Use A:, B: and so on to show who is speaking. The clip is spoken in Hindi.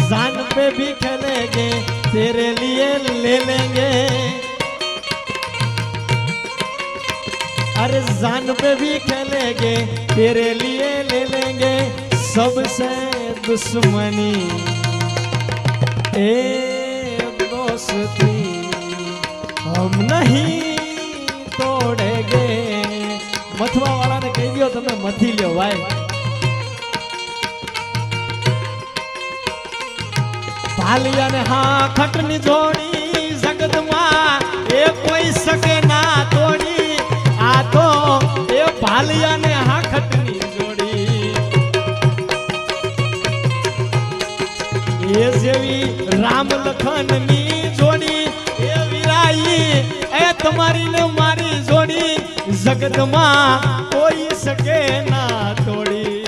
A: जान पे भी खेलेंगे तेरे लिए ले लेंगे। अरे जान पे भी खेलेंगे तेरे लिए ले लेंगे। सबसे दुश्मनी ए दोस्ती हम नहीं तोड़ेंगे। मथवा वाला ने कही दियो तमे मथी ल्यो भाई। भालिया ने हाँ खटनी जोड़ी जगत मां ए कोई सके ना तोड़ी। आ तो ए भालिया ने हाँ खटनी जोड़ी ए जेवी राम लखन नी जोड़ी ए वीराई ए तुम्हारी ने मारी जोड़ी जगत मां कोई सके ना तोड़ी।